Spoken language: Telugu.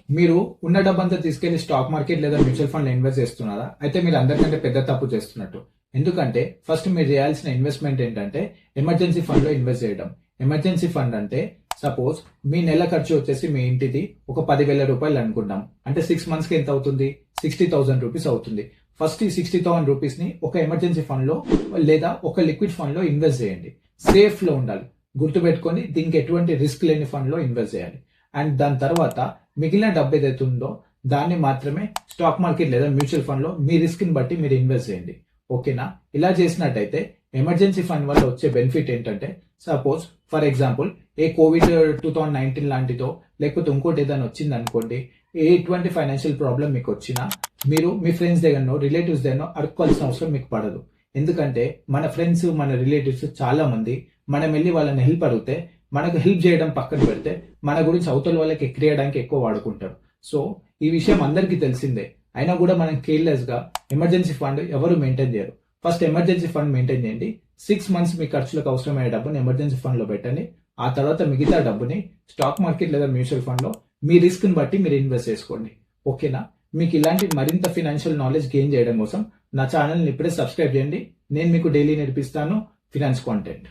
మీరు ఉన్న డబ్బంతా తీసుకెళ్లి స్టాక్ మార్కెట్ లేదా మ్యూచువల్ ఫండ్ లో ఇన్వెస్ట్ చేస్తున్నారా? అయితే మీరు అందరికంటే పెద్ద తప్పు చేస్తున్నట్టు. ఎందుకంటే ఫస్ట్ మీరు చేయాల్సిన ఇన్వెస్ట్మెంట్ ఏంటంటే ఎమర్జెన్సీ ఫండ్ లో ఇన్వెస్ట్ చేయడం. ఎమర్జెన్సీ ఫండ్ అంటే సపోజ్ మీ నెల ఖర్చు వచ్చేసి మీ ఇంటిది ఒక 10,000 రూపాయలు అనుకుంటాం. అంటే 6 మంత్స్ కి ఎంత అవుతుంది? 60,000 రూపీస్ అవుతుంది. ఫస్ట్ ఈ 60,000 రూపీస్ ని ఒక ఎమర్జెన్సీ ఫండ్ లో లేదా ఒక లిక్విడ్ ఫండ్ లో ఇన్వెస్ట్ చేయండి. సేఫ్ లో ఉండాలి. గుర్తుపెట్టుకొని దీనికి ఎటువంటి రిస్క్ లేని ఫండ్ లో ఇన్వెస్ట్ చేయాలి. అండ్ దాని తర్వాత మిగిలిన డబ్బు ఏదైతే ఉందో దాన్ని మాత్రమే స్టాక్ మార్కెట్ లేదా మ్యూచువల్ ఫండ్ లో మీ రిస్క్ ని బట్టి మీరు ఇన్వెస్ట్ చేయండి. ఓకేనా? ఇలా చేసినట్టయితే ఎమర్జెన్సీ ఫండ్ వల్ల వచ్చే బెనిఫిట్ ఏంటంటే suppose for example A Covid 2019 లాంటిదో లేకపోతే ఇంకోటి ఏదైనా వచ్చింది అనుకోండి, ఎటువంటి ఫైనాన్షియల్ ప్రాబ్లం మీకు వచ్చినా మీరు మీ ఫ్రెండ్స్ దగ్గరనో రిలేటివ్స్ దగ్గరనో అడుక్కోవాల్సిన అవసరం మీకు పడదు. ఎందుకంటే మన ఫ్రెండ్స్ మన రిలేటివ్స్ చాలా మంది మనం వెళ్ళి వాళ్ళని హెల్ప్ అడిగితే మనకు హెల్ప్ చేయడం పక్కన పెడితే మన గురించి అవతల వాళ్ళకి ఎక్కిరియడానికి ఎక్కువ వాడుకుంటారు. సో ఈ విషయం అందరికీ తెలిసిందే. అయినా కూడా మనం కేర్లెస్ గా ఎమర్జెన్సీ ఫండ్ ఎవరు మెయింటైన్ చేయరు. ఫస్ట్ ఎమర్జెన్సీ ఫండ్ మెయింటైన్ చేయండి. 6 మంత్స్ మీ ఖర్చులకు అవసరమైన డబ్బుని ఎమర్జెన్సీ ఫండ్ లో పెట్టండి. ఆ తర్వాత మిగతా డబ్బుని స్టాక్ మార్కెట్ లేదా మ్యూచువల్ ఫండ్ లో మీ రిస్క్ ని బట్టి మీరు ఇన్వెస్ట్ చేసుకోండి. ఓకేనా? మీకు ఇలాంటి మరింత ఫినాన్షియల్ నాలెడ్జ్ గెయిన్ చేయడం కోసం నా ఛానల్ ని ఇప్పుడే సబ్స్క్రైబ్ చేయండి. నేను మీకు డైలీ నేర్పిస్తాను ఫినాన్స్ కాంటెంట్.